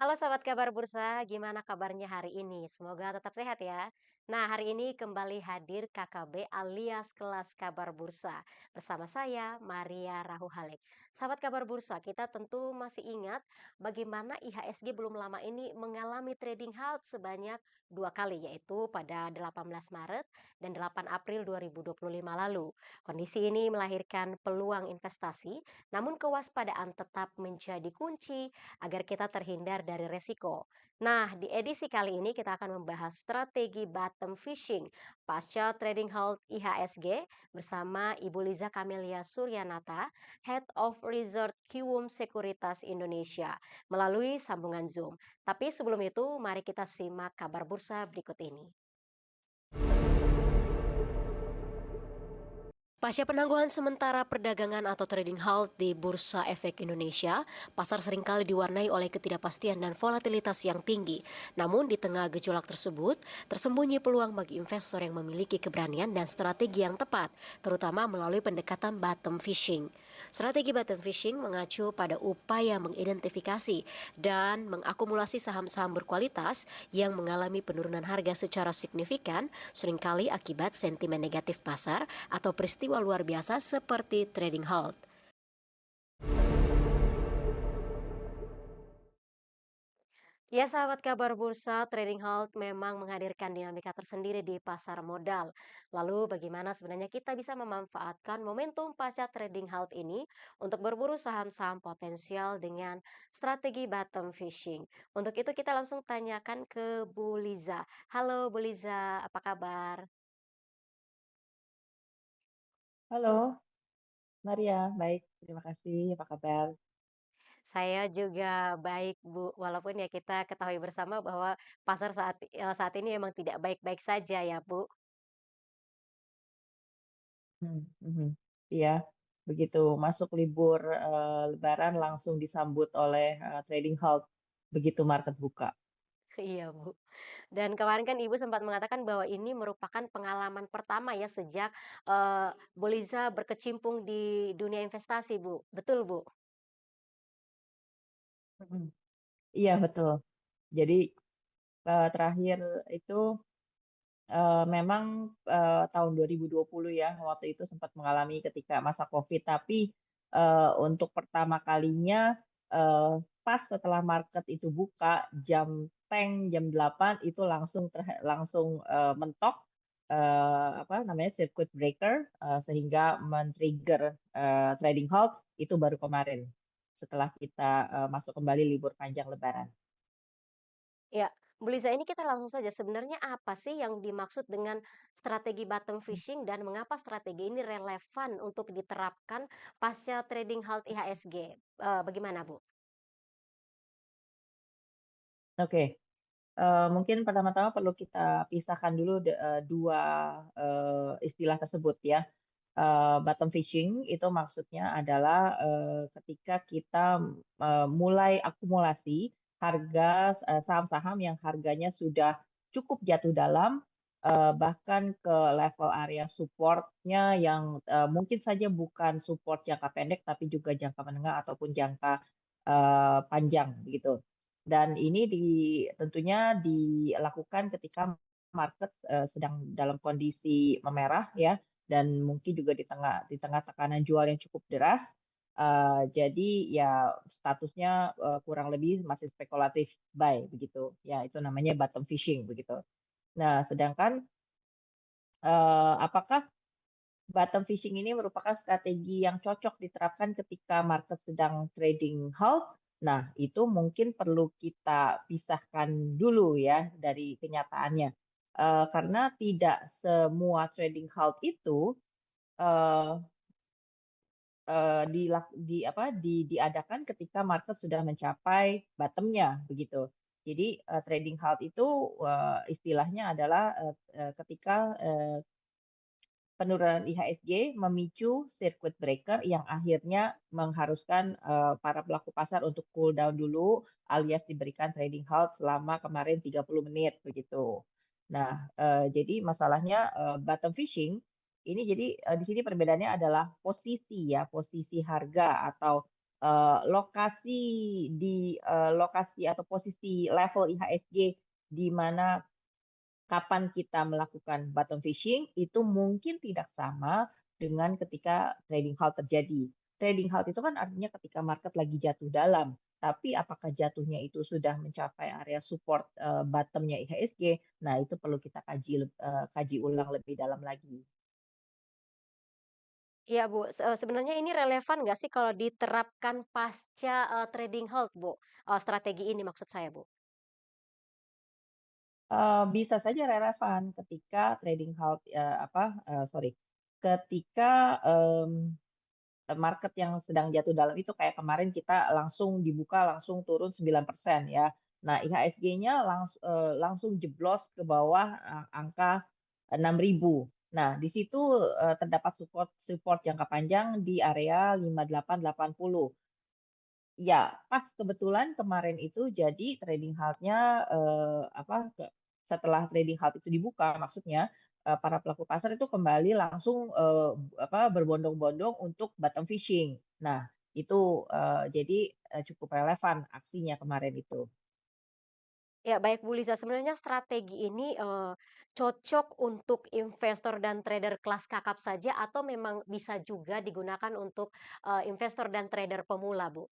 Halo sahabat kabar bursa, gimana kabarnya hari ini? Semoga tetap sehat ya. Nah, hari ini kembali hadir KKB alias kelas kabar bursa bersama saya Maria Rahuhalik. Sahabat kabar bursa, kita tentu masih ingat bagaimana IHSG belum lama ini mengalami trading halt sebanyak dua kali, yaitu pada 18 Maret dan 8 April 2025 lalu. Kondisi ini melahirkan peluang investasi, namun kewaspadaan tetap menjadi kunci agar kita terhindar dari resiko. Nah, di edisi kali ini kita akan membahas strategi bottom fishing pasca trading halt IHSG bersama Ibu Liza Kamelia Suryanata, Head of Resort Kiwum Sekuritas Indonesia melalui sambungan Zoom. Tapi sebelum itu, mari kita simak kabar bursa berikut ini. Pasca penangguhan sementara perdagangan atau trading halt di Bursa Efek Indonesia, pasar seringkali diwarnai oleh ketidakpastian dan volatilitas yang tinggi. Namun di tengah gejolak tersebut, tersembunyi peluang bagi investor yang memiliki keberanian dan strategi yang tepat, terutama melalui pendekatan bottom fishing. Strategi bottom fishing mengacu pada upaya mengidentifikasi dan mengakumulasi saham-saham berkualitas yang mengalami penurunan harga secara signifikan, seringkali akibat sentimen negatif pasar atau peristiwa luar biasa seperti trading halt. Ya sahabat kabar bursa, trading halt memang menghadirkan dinamika tersendiri di pasar modal. Lalu bagaimana sebenarnya kita bisa memanfaatkan momentum pasca trading halt ini untuk berburu saham-saham potensial dengan strategi bottom fishing. Untuk itu kita langsung tanyakan ke Bu Liza. Halo Bu Liza, apa kabar? Halo, Maria. Baik, terima kasih. Apa kabar? Saya juga baik, Bu. Walaupun ya kita ketahui bersama bahwa pasar saat ini memang tidak baik-baik saja ya, Bu. Mhm. Iya, begitu masuk libur, lebaran langsung disambut oleh, trading halt, begitu market buka. Iya, Bu. Dan kemarin kan Ibu sempat mengatakan bahwa ini merupakan pengalaman pertama ya sejak, Bu Liza berkecimpung di dunia investasi, Bu. Betul, Bu? Mhm. Iya, betul. Jadi, terakhir itu, memang, tahun 2020 ya, waktu itu sempat mengalami ketika masa Covid, tapi, untuk pertama kalinya, pas setelah market itu buka jam 8 itu langsung, mentok, apa namanya, circuit breaker, sehingga men-trigger, trading halt itu baru kemarin, setelah kita, masuk kembali libur panjang lebaran. Ya, Bu Liza ini kita langsung saja, sebenarnya apa sih yang dimaksud dengan strategi bottom fishing dan mengapa strategi ini relevan untuk diterapkan pasca trading halt IHSG? Bagaimana, Bu? Oke. Mungkin pertama-tama perlu kita pisahkan dulu 2, istilah tersebut ya. Bottom fishing itu maksudnya adalah, ketika kita, mulai akumulasi harga, saham-saham yang harganya sudah cukup jatuh dalam, bahkan ke level area support-nya yang, mungkin saja bukan support jangka pendek, tapi juga jangka menengah ataupun jangka, panjang begitu. Dan ini tentunya dilakukan ketika market, sedang dalam kondisi memerah ya, dan mungkin juga di tengah tekanan jual yang cukup deras, jadi ya statusnya, kurang lebih masih spekulatif buy begitu. Ya itu namanya bottom fishing begitu. Nah sedangkan, apakah bottom fishing ini merupakan strategi yang cocok diterapkan ketika market sedang trading halt. Nah, itu mungkin perlu kita pisahkan dulu ya dari kenyataannya. Karena tidak semua trading halt itu eh, diadakan ketika market sudah mencapai bottom-nya begitu. Jadi trading halt itu istilahnya adalah ketika penurunan IHSG memicu circuit breaker yang akhirnya mengharuskan, para pelaku pasar untuk cool down dulu, alias diberikan trading halt selama kemarin 30 menit, begitu. Nah, jadi masalahnya, bottom fishing ini jadi, di sini perbedaannya adalah posisi ya, posisi harga atau, lokasi lokasi atau posisi level IHSG di mana kapan kita melakukan bottom fishing itu mungkin tidak sama dengan ketika trading halt terjadi. Trading halt itu kan artinya ketika market lagi jatuh dalam, tapi apakah jatuhnya itu sudah mencapai area support, bottom-nya IHSG? Nah, itu perlu kita kaji ulang lebih dalam lagi. Iya, Bu, sebenarnya ini relevan nggak sih kalau diterapkan pasca, trading halt, Bu? Strategi ini maksud saya, Bu. Bisa saja relevan ketika trading halt, sorry, ketika, market yang sedang jatuh dalam itu kayak kemarin kita langsung dibuka langsung turun 9% ya. Nah, IHSG-nya langsung jeblos ke bawah, angka 6.000. Nah, di situ, terdapat support support jangka panjang di area 5880. Ya, pas kebetulan kemarin itu jadi trading halt-nya, setelah trading halt itu dibuka maksudnya, para pelaku pasar itu kembali langsung, berbondong-bondong untuk bottom fishing. Nah, itu, jadi, cukup relevan aksinya kemarin itu. Ya, baik Bu Liza, sebenarnya strategi ini, cocok untuk investor dan trader kelas kakap saja atau memang bisa juga digunakan untuk, investor dan trader pemula, Bu?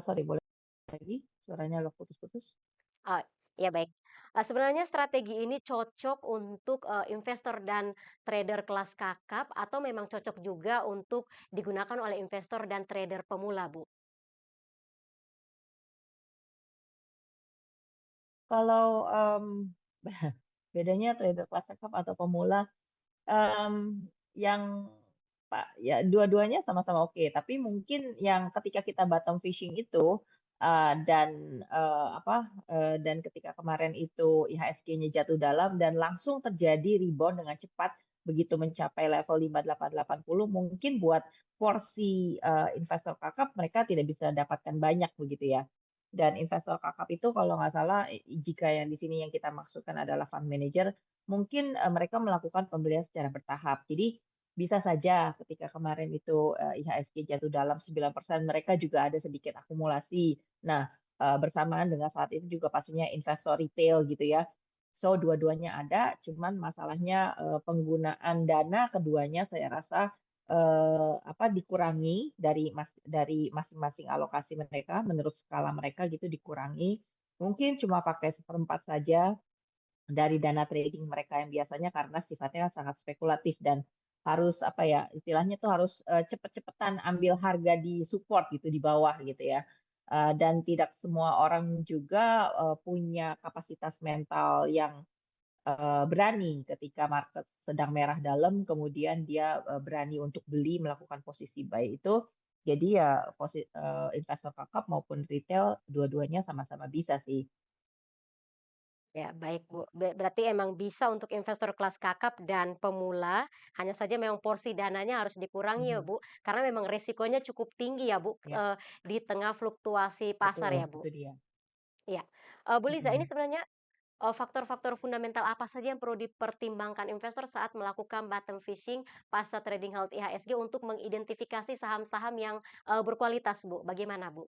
Sorry boleh lagi? Suaranya lo putus-putus. Oh, ya baik. Sebenarnya strategi ini cocok untuk, investor dan trader kelas kakap atau memang cocok juga untuk digunakan oleh investor dan trader pemula, Bu? Kalau, bedanya trader kelas kakap atau pemula. Yang ya dua-duanya sama-sama oke, tapi mungkin yang ketika kita bottom fishing itu, dan ketika kemarin itu IHSG-nya jatuh dalam dan langsung terjadi rebound dengan cepat begitu mencapai level 5880 mungkin buat porsi, investor kakap mereka tidak bisa dapatkan banyak begitu ya. Dan investor kakap itu kalau nggak salah jika yang di sini yang kita maksudkan adalah fund manager, mungkin, mereka melakukan pembelian secara bertahap. Jadi, bisa saja ketika kemarin itu, IHSG jatuh dalam 9% mereka juga ada sedikit akumulasi. Nah, bersamaan dengan saat itu juga pastinya investor retail gitu ya. So, dua-duanya ada, cuman masalahnya, penggunaan dana keduanya saya rasa, dikurangi dari masing-masing alokasi mereka, menurut skala mereka gitu dikurangi. Mungkin cuma pakai seperempat saja dari dana trading mereka yang biasanya karena sifatnya sangat spekulatif dan harus apa ya, istilahnya tuh harus, cepet-cepetan ambil harga di support gitu, di bawah gitu ya. Dan tidak semua orang juga, punya kapasitas mental yang, berani ketika market sedang merah dalam kemudian dia, berani untuk beli melakukan posisi buy itu. Jadi ya investor kakap maupun retail dua-duanya sama-sama bisa sih. Ya, baik, Bu. Berarti emang bisa untuk investor kelas kakap dan pemula, hanya saja memang porsi dananya harus dikurangi ya, Mhm, Bu, karena memang resikonya cukup tinggi ya, Bu, ya, di tengah fluktuasi pasar ya, betul, Bu. itu dia. Iya. Bu Liza, ini Mhm. sebenarnya, faktor-faktor fundamental apa saja yang perlu dipertimbangkan investor saat melakukan bottom fishing pasca trading halt IHSG untuk mengidentifikasi saham-saham yang, berkualitas, Bu? Bagaimana, Bu?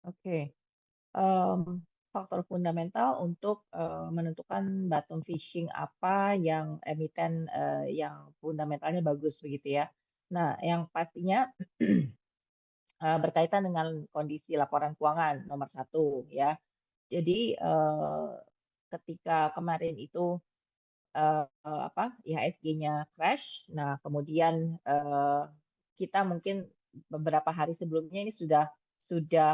Oke, faktor fundamental untuk, menentukan bottom fishing apa yang emiten, yang fundamentalnya bagus begitu ya. Nah, yang pastinya, berkaitan dengan kondisi laporan keuangan nomor satu ya. Jadi, ketika kemarin itu IHSG-nya crash. Nah, kemudian, kita mungkin beberapa hari sebelumnya ini sudah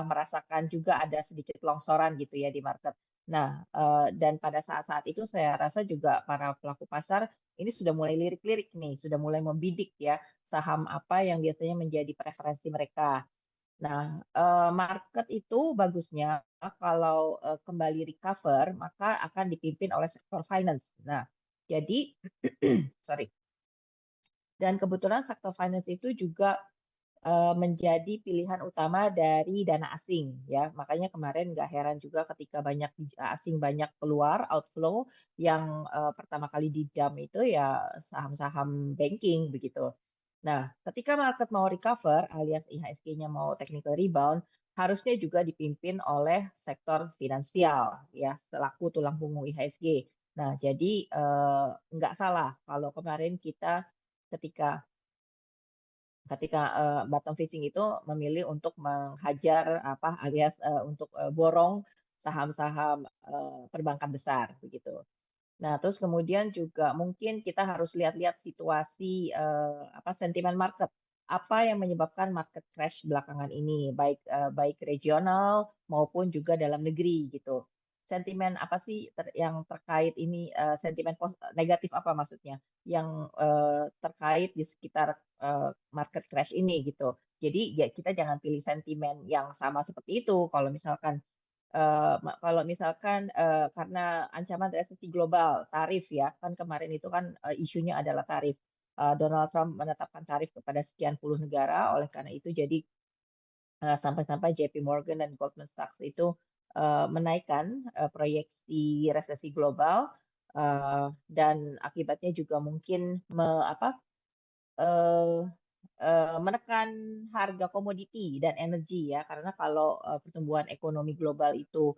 merasakan juga ada sedikit longsoran gitu ya di market. Nah, dan pada saat-saat itu saya rasa juga para pelaku pasar ini sudah mulai lirik-lirik nih, sudah mulai membidik ya, saham apa yang biasanya menjadi preferensi mereka. Nah, market itu bagusnya kalau, kembali recover, maka akan dipimpin oleh sektor finance. Nah, jadi sorry, dan kebetulan sektor finance itu juga, menjadi pilihan utama dari dana asing ya. Makanya kemarin nggak heran juga ketika asing banyak keluar, outflow yang, pertama kali dijam itu ya saham-saham banking begitu. Nah, ketika market mau recover alias IHSG-nya mau technical rebound, harusnya juga dipimpin oleh sektor finansial ya, selaku tulang punggung IHSG. Nah, jadi, nggak salah kalau kemarin kita ketika ketika, bottom fishing itu memilih untuk menghajar apa, alias, untuk, borong saham-saham, perbankan besar begitu. Nah, terus kemudian juga mungkin kita harus lihat-lihat situasi, apa, sentimen market. Apa yang menyebabkan market crash belakangan ini, baik regional maupun juga dalam negeri gitu. Sentimen apa sih yang terkait ini, sentimen negatif apa maksudnya, yang, terkait di sekitar, market crash ini gitu. Jadi ya kita jangan pilih sentimen yang sama seperti itu. Kalau misalkan, karena ancaman resesi global, tarif ya, kan kemarin itu kan, isunya adalah tarif. Donald Trump menetapkan tarif kepada sekian puluh negara, oleh karena itu jadi, sampai-sampai JP Morgan dan Goldman Sachs itu, menaikkan, proyeksi resesi global, dan akibatnya juga mungkin eee menekan harga komoditi dan energi ya, karena kalau, pertumbuhan ekonomi global itu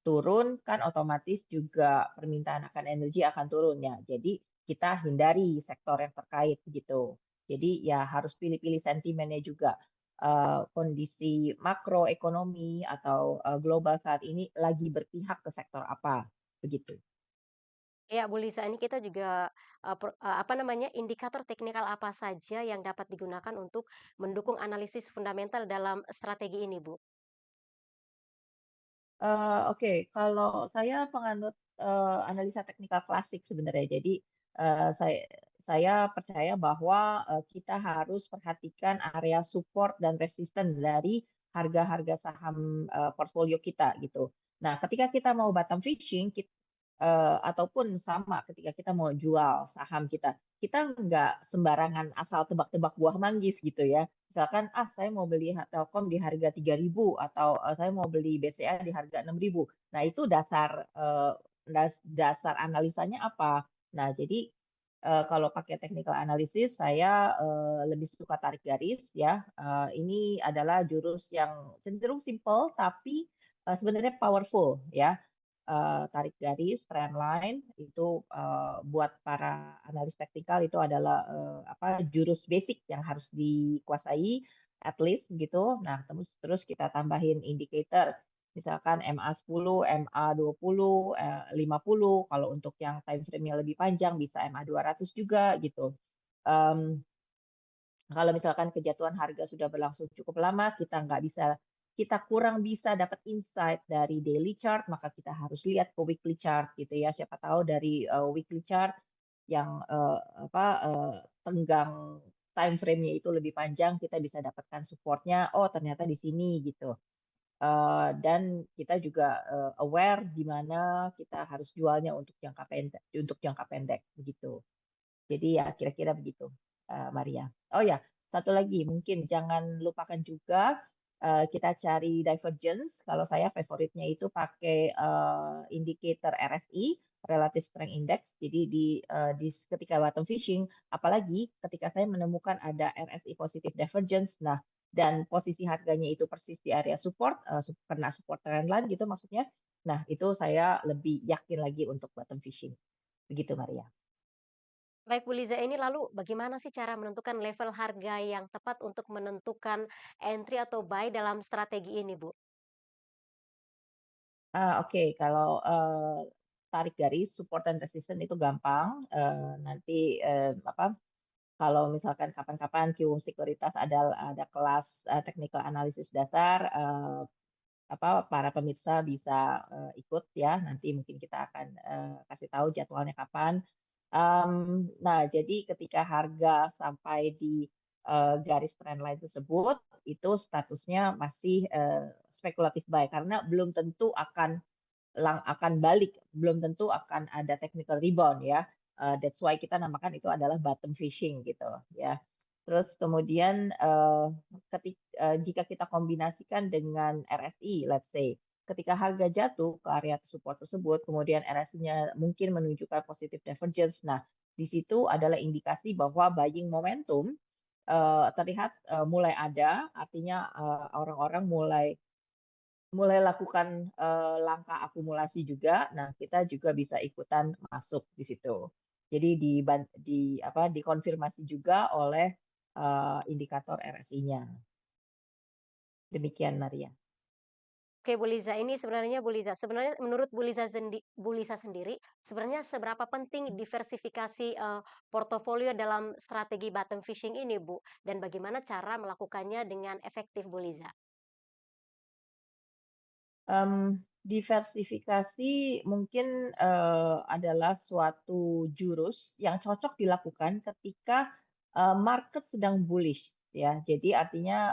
turun, kan otomatis juga permintaan akan energi akan turun ya. Jadi kita hindari sektor yang terkait gitu. Jadi ya harus pilih-pilih sentimennya juga. Kondisi makroekonomi atau, global saat ini lagi berpihak ke sektor apa, begitu. Ya, Bu Lisa, ini kita juga, apa namanya, indikator teknikal apa saja yang dapat digunakan untuk mendukung analisis fundamental dalam strategi ini, Bu? Oke, kalau saya penganut, analisa teknikal klasik sebenarnya. Jadi, saya percaya bahwa, kita harus perhatikan area support dan resisten dari harga-harga saham, portfolio kita gitu. Nah, ketika kita mau bottom fishing, ataupun sama ketika kita mau jual saham kita, kita nggak sembarangan asal tebak-tebak buah manggis gitu ya. Misalkan, "Ah, saya mau beli Telkom di harga 3.000 atau, saya mau beli BCA di harga 6.000." Nah, itu dasar analisanya apa? Nah, jadi, kalau pakai technical analysis saya, lebih suka tarik garis ya, ini adalah jurus yang cenderung simple tapi, sebenarnya powerful ya. Tarik garis, trendline itu, buat para analis teknikal itu adalah, apa, jurus basic yang harus dikuasai at least gitu. Nah, terus terus kita tambahin indikator, misalkan MA 10, MA 20, 50, kalau untuk yang time frame-nya lebih panjang bisa MA 200 juga gitu. Mmm Kalau misalkan kejatuhan harga sudah berlangsung cukup lama, kita kurang bisa dapat insight dari daily chart, maka kita harus lihat ke weekly chart gitu ya. Siapa tahu dari, weekly chart yang, tenggang time frame-nya itu lebih panjang, kita bisa dapatkan support-nya, oh ternyata di sini gitu. Dan kita juga, aware di mana kita harus jualnya untuk jangka pendek, begitu. Jadi ya kira-kira begitu, Maria. Oh ya, satu lagi mungkin jangan lupakan juga, kita cari divergence, kalau saya favoritnya itu pakai, indikator RSI, Relative Strength Index. Jadi ketika bottom fishing, apalagi ketika saya menemukan ada RSI positif divergence, nah dan posisi harganya itu persis di area support, kena support trendline gitu maksudnya. Nah, itu saya lebih yakin lagi untuk bottom fishing. Begitu, Maria. Baik, Bu Liza, ini lalu bagaimana sih cara menentukan level harga yang tepat untuk menentukan entry atau buy dalam strategi ini, Bu? Oke, kalau, tarik garis support dan resistance itu gampang, nanti, kalau misalkan kapan-kapan Q Sekuritas ada kelas, technical analysis dasar, para pemirsa bisa, ikut ya, nanti mungkin kita akan, kasih tahu jadwalnya kapan. Nah, jadi ketika harga sampai di, garis trendline tersebut, itu statusnya masih, spekulatif buy, karena belum tentu akan balik, belum tentu akan ada technical rebound ya, that's why kita namakan itu adalah bottom fishing gitu ya. Terus kemudian, jika kita kombinasikan dengan RSI let's say, ketika harga jatuh ke area support tersebut, kemudian RSI-nya mungkin menunjukkan positive divergence. Nah, di situ adalah indikasi bahwa buying momentum, terlihat, mulai ada, artinya, orang-orang mulai mulai lakukan, langkah akumulasi juga. Nah, kita juga bisa ikutan masuk di situ. Jadi dikonfirmasi juga oleh, indikator RSI-nya. Demikian, Maria. Oke, Bu Liza, ini sebenarnya Bu Liza, sebenarnya menurut Bu Liza sendiri, sebenarnya seberapa penting diversifikasi, portofolio dalam strategi bottom fishing ini, Bu? Dan bagaimana cara melakukannya dengan efektif, Bu Liza? Diversifikasi mungkin, adalah suatu jurus yang cocok dilakukan ketika, market sedang bullish ya. Jadi artinya,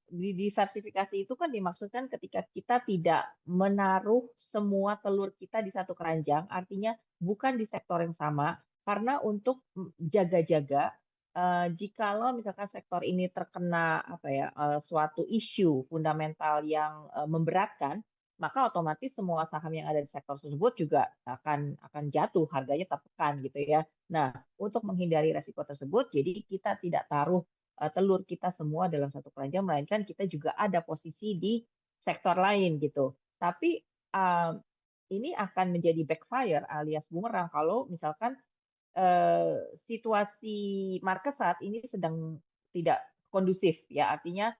diversifikasi itu kan dimaksudkan ketika kita tidak menaruh semua telur kita di satu keranjang, artinya bukan di sektor yang sama, karena untuk, jaga-jaga, jikalau misalkan sektor ini terkena apa ya, suatu isu fundamental yang, memberatkan, maka otomatis semua saham yang ada di sektor tersebut juga akan jatuh, harganya tertekan gitu ya. Nah, untuk menghindari resiko tersebut, jadi kita tidak taruh telur kita semua dalam satu keranjang, melainkan kita juga ada posisi di sektor lain gitu. Tapi, ini akan menjadi backfire alias bumerang kalau misalkan, situasi market saat ini sedang tidak kondusif ya, artinya,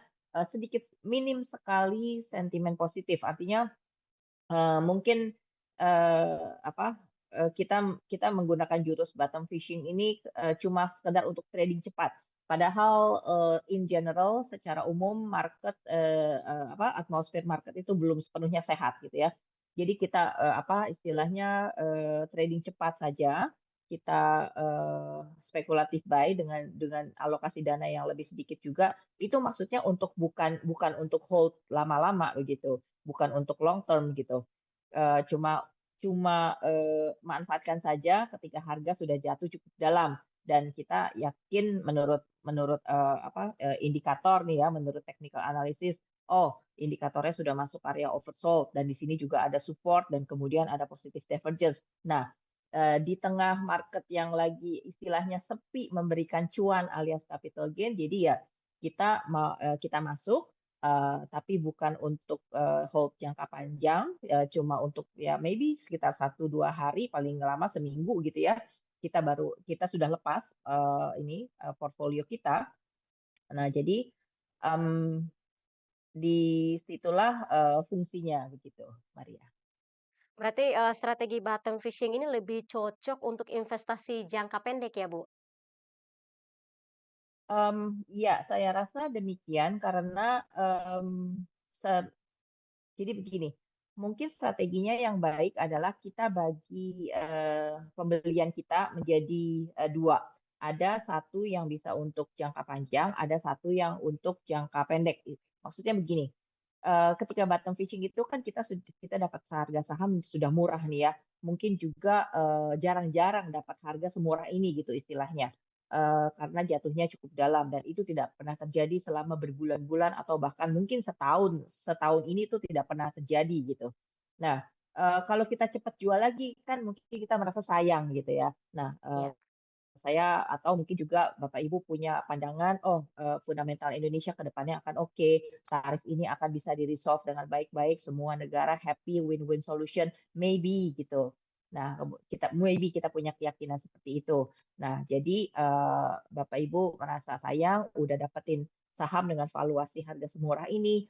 sedikit minim sekali sentimen positif. Artinya mungkin, apa, kita kita menggunakan jurus bottom fishing ini, cuma sekedar untuk trading cepat. Padahal, in general secara umum market, atmosfer market itu belum sepenuhnya sehat gitu ya. Jadi kita, istilahnya, trading cepat saja, kita, spekulatif buy dengan alokasi dana yang lebih sedikit juga, itu maksudnya untuk bukan untuk hold lama-lama begitu, bukan untuk long term gitu. Cuma cuma, manfaatkan saja ketika harga sudah jatuh cukup dalam dan kita yakin menurut, indikator nih ya, menurut technical analysis, oh indikatornya sudah masuk area oversold dan di sini juga ada support dan kemudian ada positive divergence. Nah, di tengah market yang lagi istilahnya sepi memberikan cuan alias capital gain, jadi ya kita masuk, tapi bukan untuk, hold jangka panjang, cuma untuk ya maybe sekitar 1, 2 hari, paling lama seminggu gitu ya, kita sudah lepas, portofolio kita. Nah jadi, mmm, di situlah, fungsinya begitu, Maria. Berarti, strategi bottom fishing ini lebih cocok untuk investasi jangka pendek ya, Bu? Ya saya rasa demikian karena, se jadi begini, mungkin strateginya yang baik adalah kita bagi, pembelian kita menjadi, 2. Ada satu yang bisa untuk jangka panjang, ada satu yang untuk jangka pendek. Maksudnya begini, ketika bottom fishing itu kan kita dapat harga saham sudah murah nih ya, mungkin juga, jarang-jarang dapat harga semurah ini gitu istilahnya, karena jatuhnya cukup dalam dan itu tidak pernah terjadi selama berbulan-bulan atau bahkan mungkin setahun, setahun ini tuh tidak pernah terjadi gitu. Nah, kalau kita cepat jual lagi kan mungkin kita merasa sayang gitu ya. Nah, Ya. saya atau mungkin juga Bapak Ibu punya pandangan, oh, fundamental Indonesia ke depannya akan oke, tarif ini akan bisa di-resolve dengan baik-baik, semua negara happy, win-win solution, maybe gitu. Nah, kita punya keyakinan seperti itu. Nah, jadi, Bapak Ibu merasa sayang udah dapetin saham dengan valuasi harga semurah ini,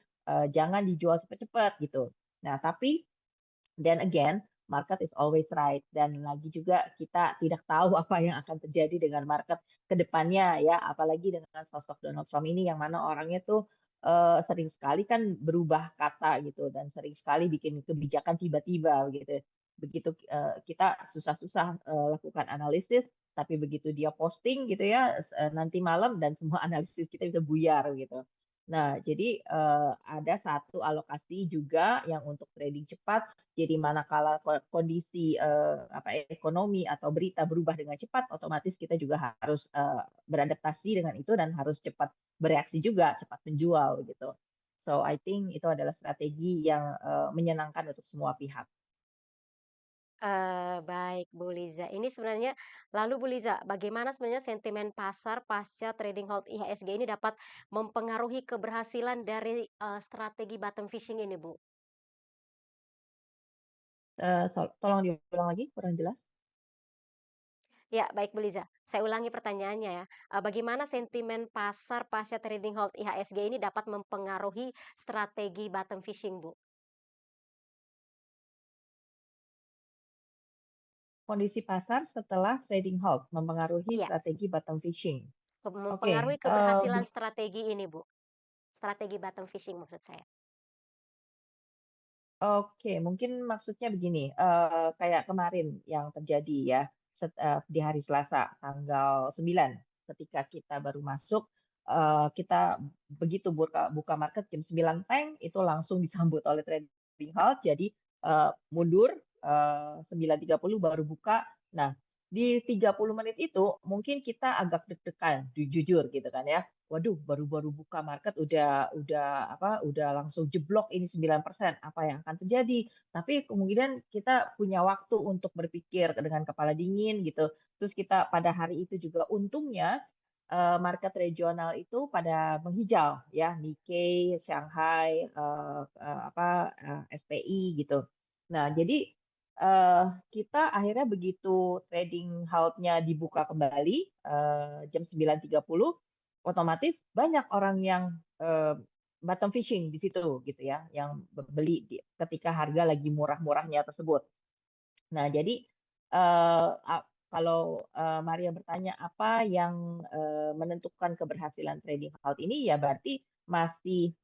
jangan dijual cepet-cepet gitu. Nah, tapi then again, market is always right dan lagi juga kita tidak tahu apa yang akan terjadi dengan market ke depannya ya, apalagi dengan sosok Donald Trump ini yang mana orangnya tuh, sering sekali kan berubah kata gitu dan sering sekali bikin kebijakan tiba-tiba gitu. Begitu, kita susah-susah, lakukan analisis, tapi begitu dia posting gitu ya, nanti malam dan semua analisis kita bisa buyar gitu. Nah, jadi, ada satu alokasi juga yang untuk trading cepat, jadi manakala kondisi, ekonomi atau berita berubah dengan cepat, otomatis kita juga harus, beradaptasi dengan itu dan harus cepat bereaksi juga, cepat menjual gitu. So, I think itu adalah strategi yang, menyenangkan untuk semua pihak. Baik Bu Liza, ini sebenarnya lalu Bu Liza, bagaimana sebenarnya sentimen pasar pasca trading hold IHSG ini dapat mempengaruhi keberhasilan dari, strategi bottom fishing ini, Bu? Tolong diulang lagi, kurang jelas. Ya, baik Bu Liza, saya ulangi pertanyaannya ya, bagaimana sentimen pasar pasca trading hold IHSG ini dapat mempengaruhi strategi bottom fishing, Bu? Kondisi pasar setelah trading halt mempengaruhi Iya, strategi bottom fishing. Oke, mempengaruhi keberhasilan strategi ini, Bu, strategi bottom fishing maksud saya. oke, mungkin maksudnya begini, kayak kemarin yang terjadi ya, di hari Selasa tanggal 9, ketika kita baru masuk, kita begitu buka buka market jam 9 itu langsung disambut oleh trading halt, jadi, mundur, 9.30 baru buka. Nah, di 30 menit itu mungkin kita agak deg-degan, jujur gitu kan ya. Waduh, baru-baru buka market udah langsung jeblok ini 9%, apa yang akan terjadi? Tapi kemudian kita punya waktu untuk berpikir dengan kepala dingin gitu. Terus kita pada hari itu juga untungnya, market regional itu pada menghijau ya, Nikkei, Shanghai, SPI gitu. Nah jadi, kita akhirnya begitu trading halt-nya dibuka kembali, jam 9.30, otomatis banyak orang yang, bottom fishing di situ gitu ya, yang beli ketika harga lagi murah-murahnya tersebut. Nah jadi, eee, a kalau, Maria bertanya apa yang, menentukan keberhasilan trading halt ini, ya berarti masih,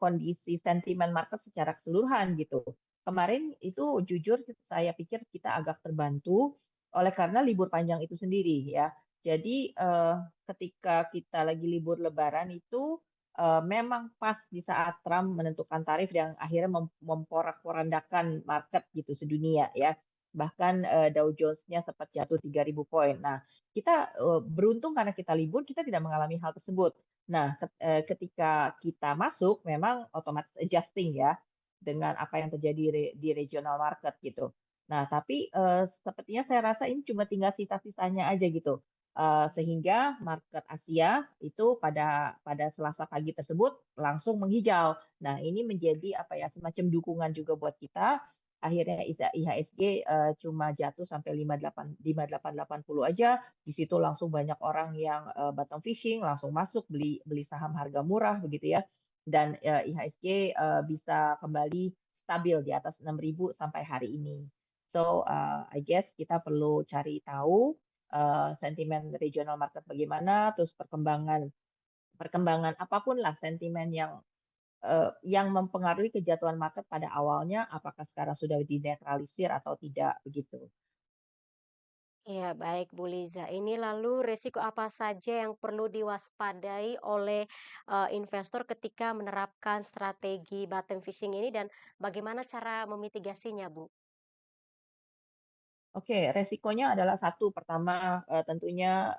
kondisi sentimen market secara keseluruhan gitu. Kemarin itu jujur saya pikir kita agak terbantu oleh karena libur panjang itu sendiri ya. Jadi, ketika kita lagi libur lebaran itu, memang pas di saat Trump menentukan tarif yang akhirnya memporak-porandakan market gitu sedunia ya. Bahkan, Dow Jones-nya sempat jatuh 3.000 poin. Nah, kita, beruntung karena kita libur, kita tidak mengalami hal tersebut. Nah, ketika kita masuk memang otomatis adjusting ya, dengan apa yang terjadi di regional market gitu. Nah, tapi, sepertinya saya rasa ini cuma tinggal sisa-sisanya aja gitu, sehingga market Asia itu pada Selasa pagi tersebut langsung menghijau. Nah, ini menjadi apa ya, semacam dukungan juga buat kita. Akhirnya IHSG, cuma jatuh sampai 5880 aja, di situ langsung banyak orang yang, bottom fishing, langsung masuk beli beli saham harga murah begitu ya, dan, IHSG, bisa kembali stabil di atas 6.000 sampai hari ini. So, I guess kita perlu cari tahu, sentimen regional market bagaimana, terus perkembangan perkembangan apapun lah sentimen yang mempengaruhi kejatuhan market pada awalnya, apakah sekarang sudah dinetralisir atau tidak, begitu. Iya, baik Bu Liza. Ini lalu resiko apa saja yang perlu diwaspadai oleh, investor ketika menerapkan strategi bottom fishing ini dan bagaimana cara memitigasinya, Bu? Oke, resikonya adalah satu, pertama, tentunya,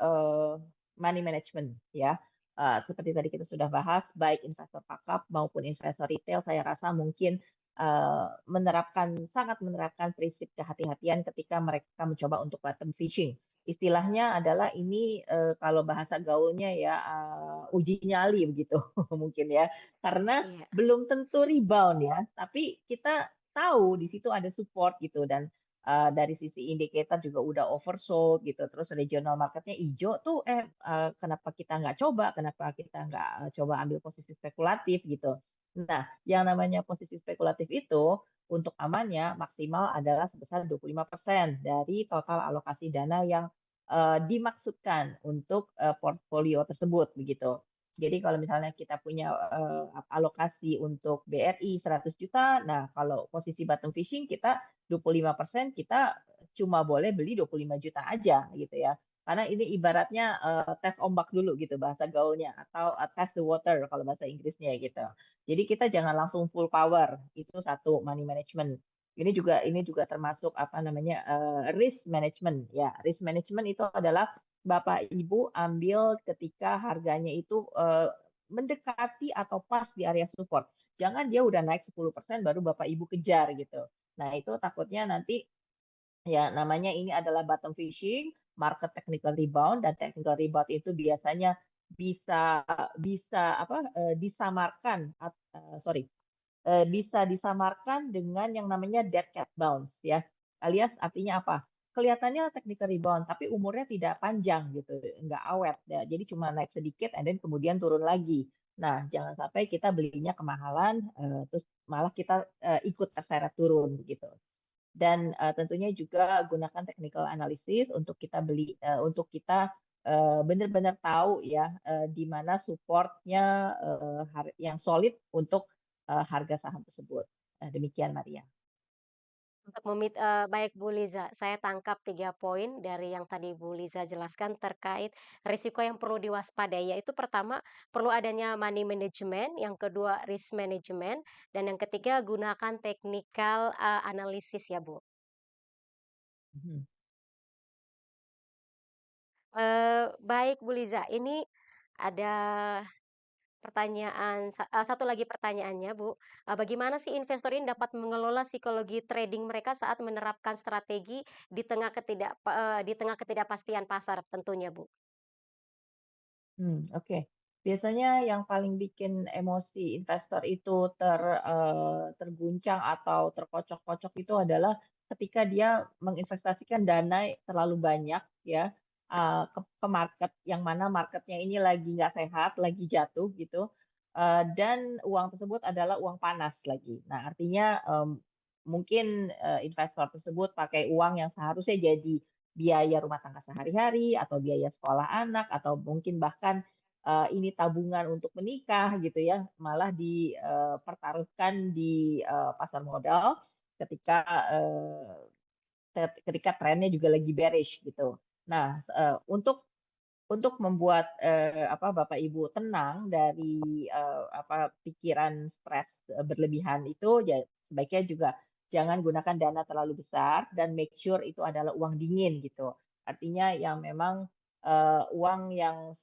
money management ya. Seperti tadi kita sudah bahas, baik investor kakap maupun investor retail, saya rasa mungkin, sangat menerapkan prinsip kehati-hatian ketika mereka mencoba untuk bottom fishing. Istilahnya adalah ini, kalau bahasa gaulnya ya, uji nyali begitu mungkin ya. Karena Iya. belum tentu rebound ya, tapi kita tahu di situ ada support gitu dan dari sisi indikator juga udah oversold gitu, terus regional market-nya ijo tuh, kenapa kita nggak coba, kenapa kita nggak, coba ambil posisi spekulatif gitu. Nah, yang namanya posisi spekulatif itu untuk amannya maksimal adalah sebesar 25% dari total alokasi dana yang, dimaksudkan untuk, portfolio tersebut begitu. Jadi kalau misalnya kita punya, alokasi untuk BRI 100 juta, nah kalau posisi bottom fishing kita 25% kita cuma boleh beli 25 juta aja gitu ya. Karena ini ibaratnya, tes ombak dulu gitu bahasa gaulnya atau, test the water kalau bahasa Inggrisnya gitu. Jadi kita jangan langsung full power, itu satu money management. Ini juga termasuk apa namanya, risk management ya. Risk management itu adalah Bapak Ibu ambil ketika harganya itu, mendekati atau pas di area support. Jangan dia udah naik 10% baru Bapak Ibu kejar gitu. Nah itu takutnya nanti ya namanya ini adalah bottom fishing, market technical rebound dan technical rebound itu biasanya bisa bisa apa, disamarkan sorry, bisa disamarkan dengan yang namanya dead cat bounce ya, alias artinya apa? Kelihatannya technical rebound, tapi umurnya tidak panjang gitu, nggak awet ya, jadi cuma naik sedikit and then kemudian turun lagi. Nah, jangan sampai kita belinya kemahalan, terus malah kita, ikut terseret turun gitu. Dan, tentunya juga gunakan technical analysis untuk kita untuk kita, benar-benar tahu ya, di mana support-nya, yang solid untuk, harga saham tersebut. Demikian Maria. Untuk baik Bu Liza, saya tangkap 3 poin dari yang tadi Bu Liza jelaskan terkait risiko yang perlu diwaspadai, yaitu pertama, perlu adanya money management, yang kedua risk management, dan yang ketiga gunakan technical, analisis ya Bu. Mhm. Baik Bu Liza, ini ada satu lagi pertanyaannya Bu, bagaimana sih investor ini dapat mengelola psikologi trading mereka saat menerapkan strategi di tengah ketidakpastian pasar tentunya Bu? Oke. Biasanya yang paling bikin emosi investor itu terguncang atau terkocok-kocok itu adalah ketika dia menginvestasikan dana terlalu banyak ya, ke market, yang mana marketnya ini lagi nggak sehat, lagi jatuh gitu, dan uang tersebut adalah uang panas lagi. Nah, artinya, mungkin, investor tersebut pakai uang yang seharusnya jadi biaya rumah tangga sehari-hari, atau biaya sekolah anak, atau mungkin bahkan, ini tabungan untuk menikah gitu ya, malah pertaruhkan di, pasar modal ketika, ketika trennya juga lagi bearish gitu. Nah, untuk membuat, Bapak Ibu tenang dari, pikiran stres, berlebihan itu, ya sebaiknya juga jangan gunakan dana terlalu besar dan make sure itu adalah uang dingin gitu. Artinya yang memang, uang yang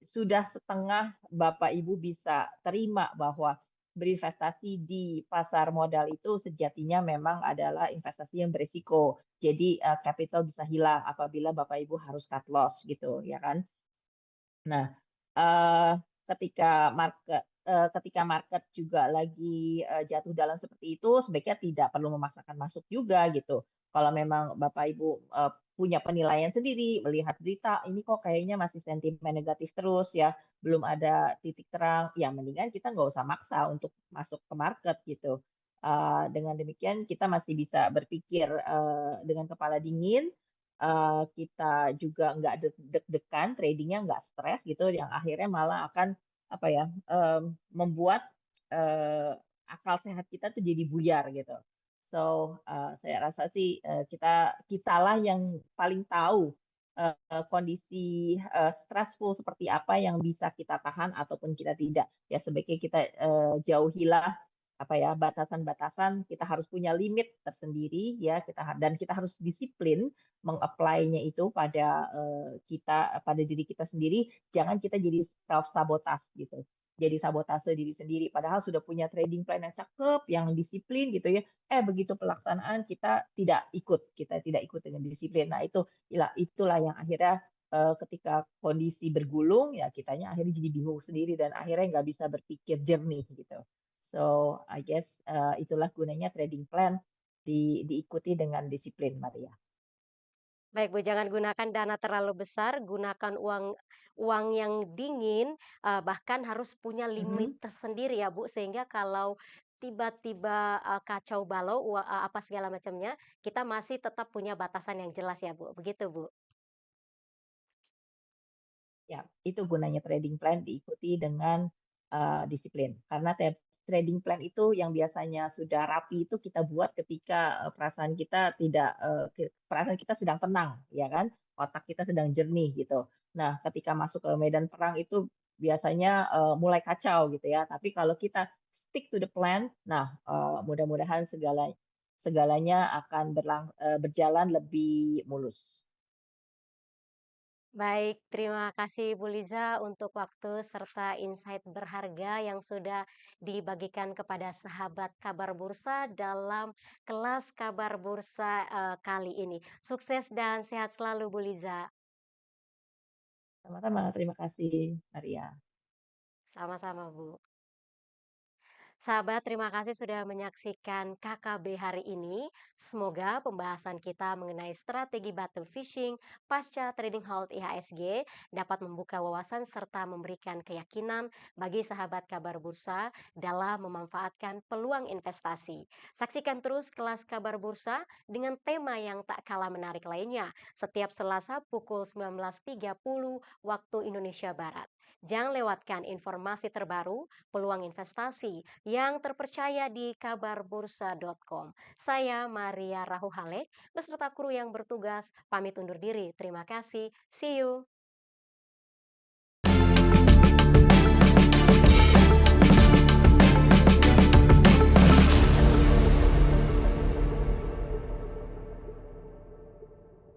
sudah setengah Bapak Ibu bisa terima bahwa berinvestasi di pasar modal itu sejatinya memang adalah investasi yang berisiko. Jadi, capital bisa hilang apabila Bapak Ibu harus cut loss gitu, ya kan? Nah, eee, ketika market juga lagi, jatuh dalam seperti itu, sebaiknya tidak perlu memaksakan masuk juga gitu. Kalau memang Bapak Ibu, punya penilaian sendiri, melihat berita, ini kok kayaknya masih sentimen negatif terus ya, belum ada titik terang, ya mendingan kita nggak usah maksa untuk masuk ke market gitu. Dengan demikian kita masih bisa berpikir, dengan kepala dingin, kita juga nggak deg-degan, trading-nya nggak stres gitu, yang akhirnya malah akan, apa ya, membuat, eee, akal sehat kita tuh jadi buyar gitu. So, saya rasa sih, kitalah yang paling tahu, kondisi, stressful seperti apa yang bisa kita tahan ataupun kita tidak. Ya sebaiknya kita, jauhilah, apa ya, batasan-batasan, kita harus punya limit tersendiri ya, dan kita harus disiplin meng-apply-nya itu pada diri kita sendiri, jangan kita jadi self sabotage gitu. Jadi sabotase diri sendiri, padahal sudah punya trading plan yang cakep, yang disiplin gitu ya, begitu pelaksanaan kita tidak ikut dengan disiplin. Nah itulah yang akhirnya, ketika kondisi bergulung, ya kitanya akhirnya jadi bingung sendiri dan akhirnya nggak bisa berpikir jernih gitu. So, I guess, itulah gunanya trading plan diikuti dengan disiplin, Maria. Baik Bu, jangan gunakan dana terlalu besar, gunakan uang uang yang dingin, bahkan harus punya limit Mhm. tersendiri ya Bu, sehingga kalau tiba-tiba, kacau balau, apa segala macamnya, kita masih tetap punya batasan yang jelas ya Bu, begitu Bu? Ya, itu gunanya trading plan diikuti dengan, disiplin. Karena trading plan itu yang biasanya sudah rapi itu kita buat ketika, perasaan kita tidak, perasaan kita sedang tenang, ya kan, otak kita sedang jernih gitu. Nah, ketika masuk ke medan perang itu biasanya, mulai kacau gitu ya, tapi kalau kita stick to the plan, nah, mudah-mudahan segalanya akan berjalan lebih mulus. Baik, terima kasih Bu Liza untuk waktu serta insight berharga yang sudah dibagikan kepada sahabat kabar bursa dalam kelas kabar bursa kali ini. Sukses dan sehat selalu Bu Liza. Sama-sama, terima kasih, Maria. Sama-sama Bu. Sahabat, terima kasih sudah menyaksikan KKB hari ini. Semoga pembahasan kita mengenai strategi battle fishing pasca trading halt IHSG dapat membuka wawasan serta memberikan keyakinan bagi sahabat kabar bursa dalam memanfaatkan peluang investasi. Saksikan terus kelas kabar bursa dengan tema yang tak kalah menarik lainnya setiap Selasa pukul 19.30 waktu Indonesia Barat. Jangan lewatkan informasi terbaru, peluang investasi yang terpercaya di kabarbursa.com. Saya Maria Rahuhale beserta kru yang bertugas pamit undur diri. Terima kasih. See you.